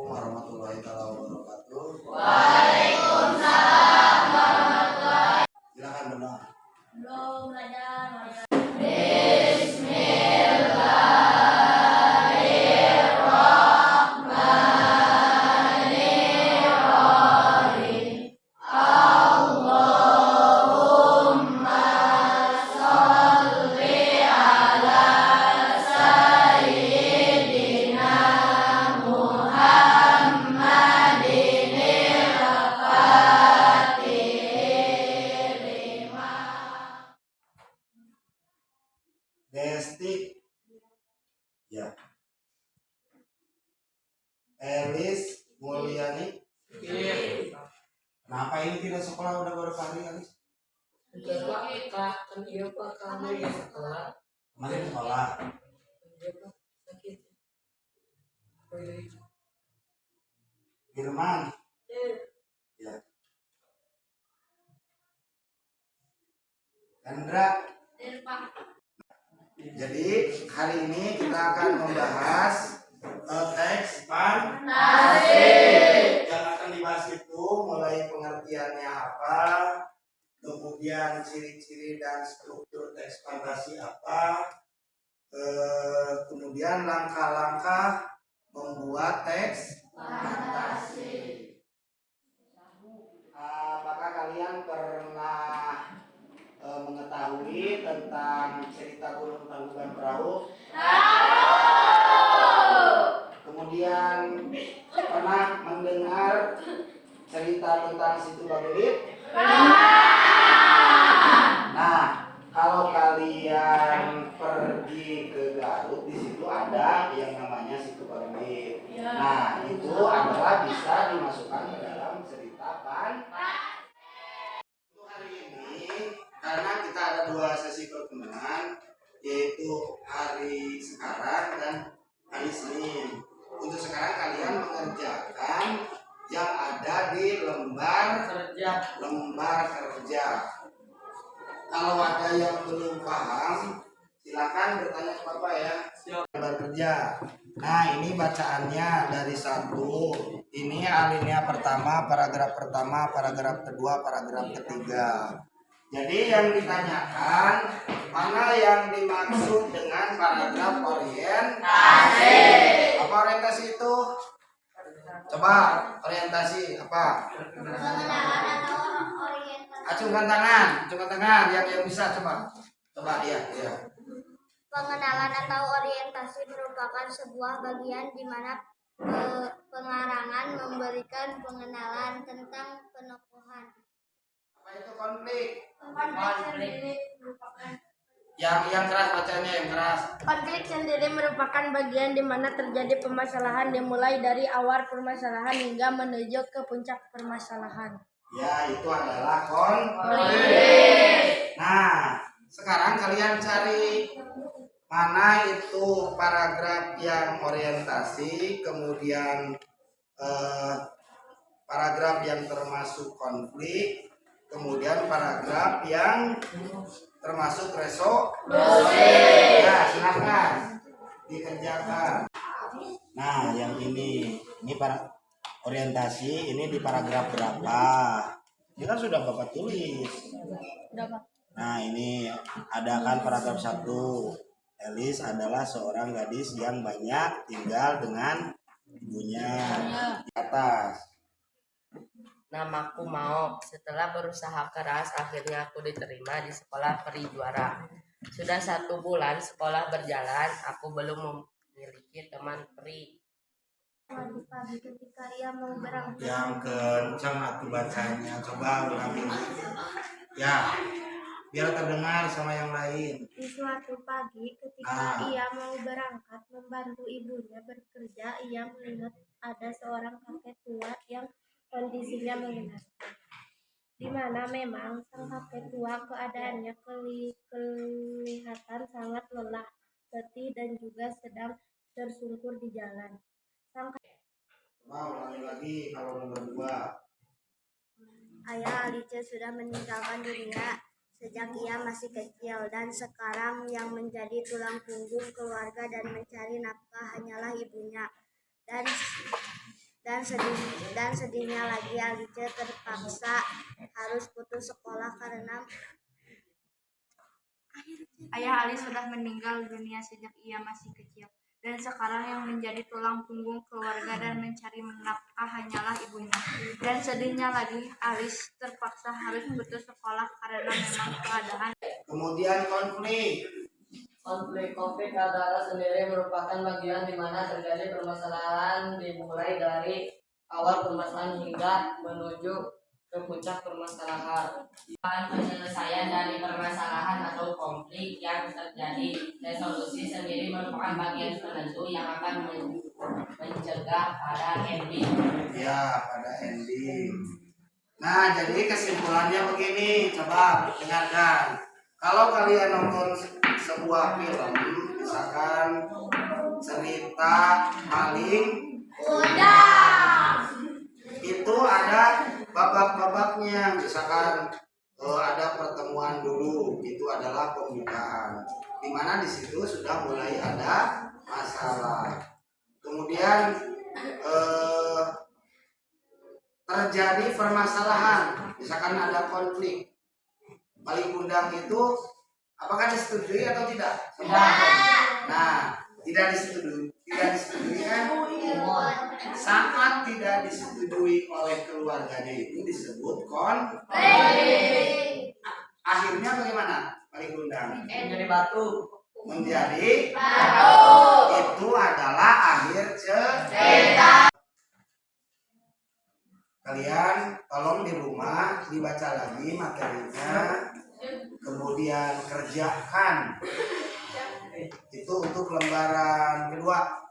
warahmatullahi wabarakatuh. Waalaikumsalam warahmatullahi. Silakan benar. Belum belajar. Desti, ya. Elis Mulyani. Kenapa ini tidak sekolah udah berapa hari, Elis? Kemarin sekolah. Firman. Ya. Hendra. Jadi hari ini kita akan membahas teks fantasi. Yang akan dibahas itu mulai pengertiannya apa, kemudian ciri-ciri dan struktur teks fantasi apa, kemudian langkah-langkah membuat teks fantasi. Apakah kalian pernah mengetahui tentang cerita Gunung Tangkuban Perahu? Kemudian pernah mendengar cerita tentang Situ Bagendit? Nah, kalau kalian pergi ke Garut, di situ ada yang namanya Situ Bagendit. Nah, itu adalah bisa dimasukkan ke dalam cerita fantasi. Untuk hari ini, karena kita ada 2 sesi pertemuan, yaitu hari sekarang dan hari Senin. Untuk sekarang kalian mengerjakan yang ada di lembar kerja. Kalau ada yang belum paham, silakan bertanya ke Bapak ya. Lembar kerja. Nah, ini bacaannya dari 1. Ini alinea pertama, paragraf pertama, paragraf kedua, paragraf ketiga. Jadi yang ditanyakan, mana yang dimaksud dengan paragraf orientasi? Apa orientasi itu? Coba orientasi apa? Pengenalan atau orientasi. Acungkan tangan yang bisa coba. Coba ya. Pengenalan atau orientasi merupakan sebuah bagian di mana pengarangan memberikan pengenalan tentang penokohan. Apa itu konflik? Konflik merupakan Yang keras bacanya, yang keras. Konflik sendiri merupakan bagian di mana terjadi permasalahan dimulai dari awal permasalahan hingga menuju ke puncak permasalahan. Ya, itu adalah konflik. Nah, sekarang kalian cari mana itu paragraf yang orientasi, kemudian paragraf yang termasuk konflik, kemudian paragraf yang termasuk resolusi. Nah, silakan dikerjakan. Nah, yang ini para orientasi, ini di paragraf berapa? Ini kan sudah Bapak tulis. Nah, ini ada kan paragraf 1. Elis adalah seorang gadis yang banyak tinggal dengan ibunya. Di atas. Namaku Mao. Setelah berusaha keras, akhirnya aku diterima di sekolah peri juara. Sudah 1 bulan sekolah berjalan, aku belum memiliki teman peri. Suatu pagi ketika ia mau berangkat. Yang kencang atuh bacanya. Coba ulangi. Ya, biar terdengar sama yang lain. Di suatu pagi ketika ia mau berangkat membantu ibunya bekerja, ia melihat ada seorang kakek tua yang kondisinya mengenaskan. Di mana memang sang kakek tua keadaannya kelihatan sangat lelah, letih dan juga sedang tersungkur di jalan. Ulangi lagi kalau nomor 2. Ayah Alice sudah meninggalkan dunia sejak ia masih kecil, dan sekarang yang menjadi tulang punggung keluarga dan mencari nafkah hanyalah ibunya. Dan sedihnya lagi Alice terpaksa harus putus sekolah karena Ayah Ali sudah meninggal dunia sejak ia masih kecil, dan sekarang yang menjadi tulang punggung keluarga dan mencari nafkah hanyalah ibunya. Dan sedihnya lagi, Alice terpaksa harus putus sekolah karena memang keadaan. Kemudian konflik. Konflik adalah sendiri merupakan bagian di mana terjadi permasalahan dimulai dari awal permasalahan hingga menuju ke puncak permasalahan. Penyelesaian dari permasalahan atau konflik yang terjadi, resolusi sendiri merupakan bagian penentu yang akan mencegah pada ending. Ya, pada ending. Nah, jadi kesimpulannya begini, coba dengarkan. Kalau kalian nonton sebuah film, misalkan cerita maling, itu ada babak-babaknya. Misalkan ada pertemuan dulu, itu adalah pembukaan, dimana di situ sudah mulai ada masalah. Kemudian terjadi permasalahan, misalkan ada konflik. Paling undang itu apakah disetujui atau tidak? Tidak. Nah, tidak disetujui kan? Saat tidak disetujui oleh keluarganya itu disebut konflik. Akhirnya bagaimana? Paling undang Menjadi batu. menjadi batu. Itu adalah akhir cerita. Kalian tolong di rumah dibaca lagi materinya, kemudian kerjakan. Itu untuk lembaran kedua.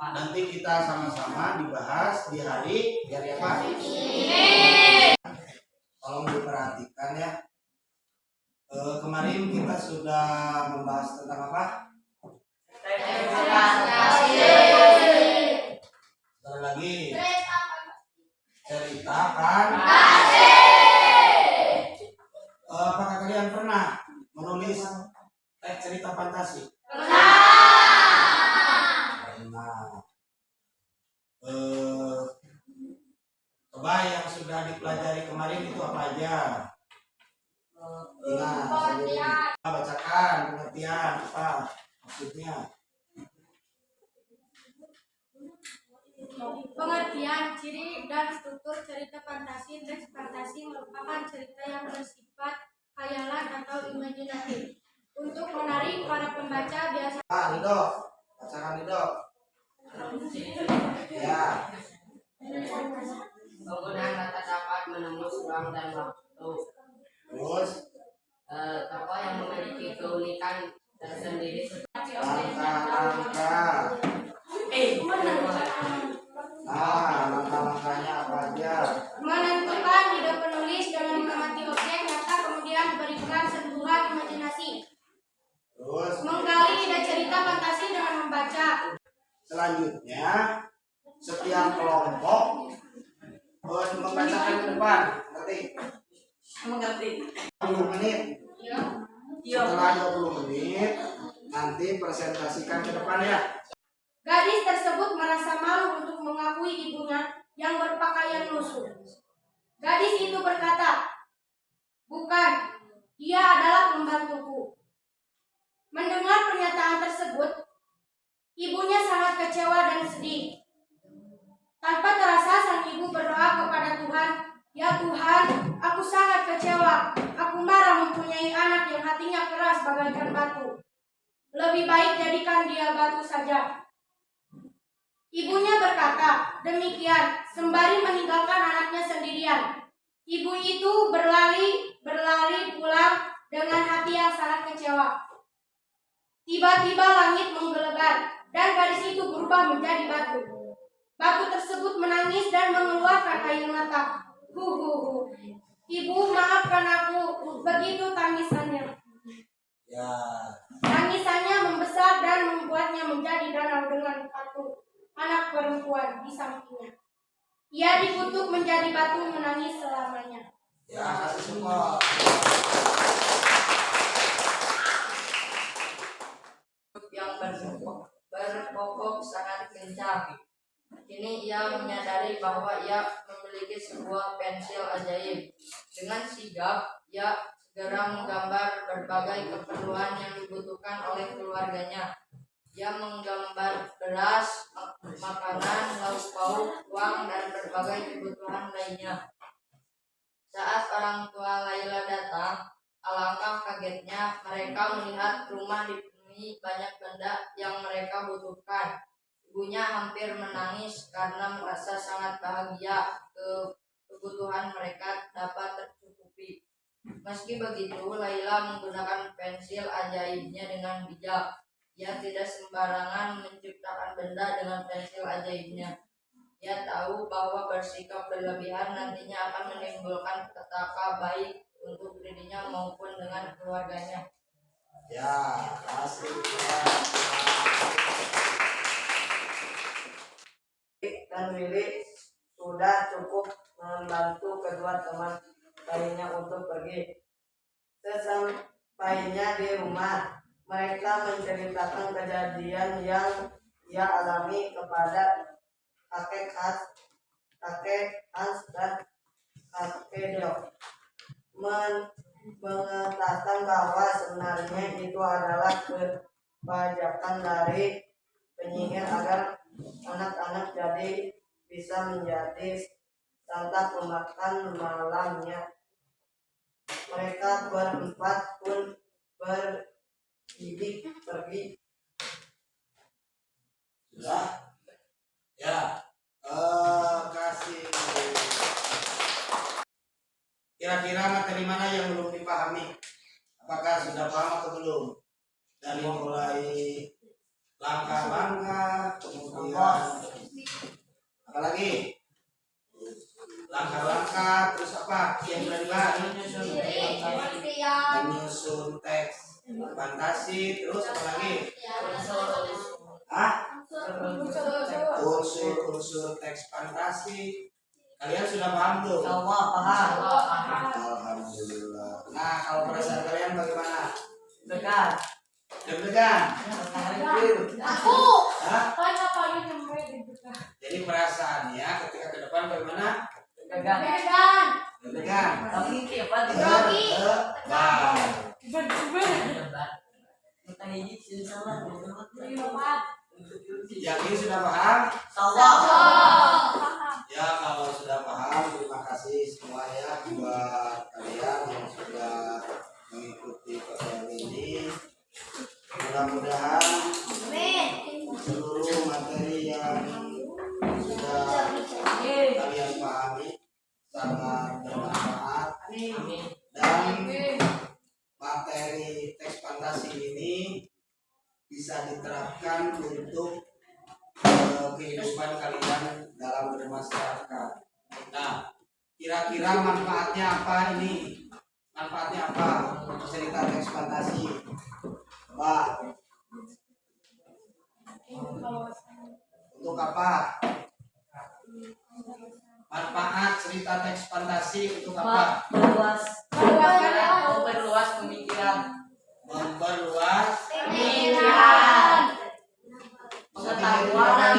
Nanti kita sama-sama dibahas di hari apa? Tolong diperhatikan ya. Kemarin kita sudah membahas tentang apa? Sekali lagi. Cerita fantasi. Apakah kalian pernah menulis teks cerita fantasi? Pernah. Coba yang sudah dipelajari kemarin itu apa aja? Ingat, bacakan pengertian apa maksudnya? Pengertian, ciri, dan struktur cerita fantasi. Teks fantasi merupakan cerita yang bersifat khayalan atau imajinatif. Untuk menarik para pembaca biasa. Lido, bacakan Lido. Ya. Penggunaan kata dapat menembus ruang dan waktu. Terus Tokoh yang memiliki keunikan tersendiri langkah-langkah. Nah, langkah-langkahnya apa aja? Menentukan ide penulis dengan mengamati objek nyata, kemudian memberikan sentuhan imajinasi. Terus Menggali ide cerita fantasi dengan membaca. selanjutnya setiap kelompok membacakan ke depan. Mengerti? 20 menit. Setelah 20 menit nanti presentasikan ke depan ya. Gadis tersebut merasa malu untuk mengakui ibunya yang berpakaian lusuh. Gadis itu berkata, "Bukan, dia adalah pembantuku." Mendengar pernyataan tersebut, ibunya sangat kecewa dan sedih. Tanpa terasa sang ibu berdoa kepada Tuhan, "Ya Tuhan, aku sangat kecewa. Aku marah mempunyai anak yang hatinya keras bagaikan batu. Lebih baik jadikan dia batu saja." Ibunya berkata demikian sembari meninggalkan anaknya sendirian. Ibu itu berlari pulang dengan hati yang sangat kecewa. Tiba-tiba langit menggelegar dan gadis itu berubah menjadi batu. Batu tersebut menangis dan mengeluarkan air mata. Huhuhu. "Ibu, maafkan aku." Begitu tangisannya. Ya. Tangisannya membesar dan membuatnya menjadi danau dengan anak perempuan di sampingnya. Ia dikutuk menjadi batu menangis selamanya. Ya, kasih support. yang berpokok sangat kencang. Kini ia menyadari bahwa ia memiliki sebuah pensil ajaib. Dengan sigap, ia segera menggambar berbagai keperluan yang dibutuhkan oleh keluarganya. Ia menggambar beras, makanan, lauk pauk, uang, dan berbagai kebutuhan lainnya. Saat orang tua Laila datang, alangkah kagetnya mereka melihat rumah dipenuhi banyak benda yang mereka butuhkan. Ibunya hampir menangis karena merasa sangat bahagia kebutuhan mereka dapat tercukupi. Meski begitu, Laila menggunakan pensil ajaibnya dengan bijak. Ia tidak sembarangan menciptakan benda dengan pensil ajaibnya. Ia tahu bahwa bersikap berlebihan nantinya akan menimbulkan petaka baik untuk dirinya maupun dengan keluarganya. Ya, asik. Dan Willy sudah cukup membantu kedua teman lainnya untuk pergi. Sesampainya di rumah, mereka menceritakan kejadian yang ia alami kepada kakek Hans dan kakek Dok. Mengatakan bahwa sebenarnya itu adalah kebajakan dari penyihir agar anak-anak jadi bisa menjadi santa pemakan malamnya. Mereka berempat pun pergi. Sudah? Ya. Kasih. Kira-kira materi mana yang belum dipahami? Apakah sudah paham atau belum? Dari mulai langkah-langkah, kemudian apalagi langkah-langkah, terus apa yang sudah dibahas? Menyusun teks fantasi, terus apalagi? Unsur teks fantasi. Kalian sudah paham belum? Paham. Alhamdulillah. Nah, kalau perasaan kalian bagaimana? Dekat. Deg-degan? Aku. Hah? Apa Jadi perasaannya ketika ke depan bagaimana? Dekat. Deg-degan. Tapi apa? Grogi. Yakin sudah paham? Tahu. Ya, kalau sudah paham, terima kasih semua ya buat kalian yang sudah mengikuti PKL ini. Mudah-mudahan seluruh materi yang sudah kalian pahami sangat bermanfaat. Dan materi teks fantasi ini bisa diterapkan untuk kehidupan kalian dalam bermasyarakat. Nah, kira-kira manfaatnya apa ini? Manfaatnya apa? Cerita teks fantasi. Coba. Untuk apa? Manfaat cerita teks fantasi untuk apa? Memperluas pemikiran. Memperluas Pengetahuan.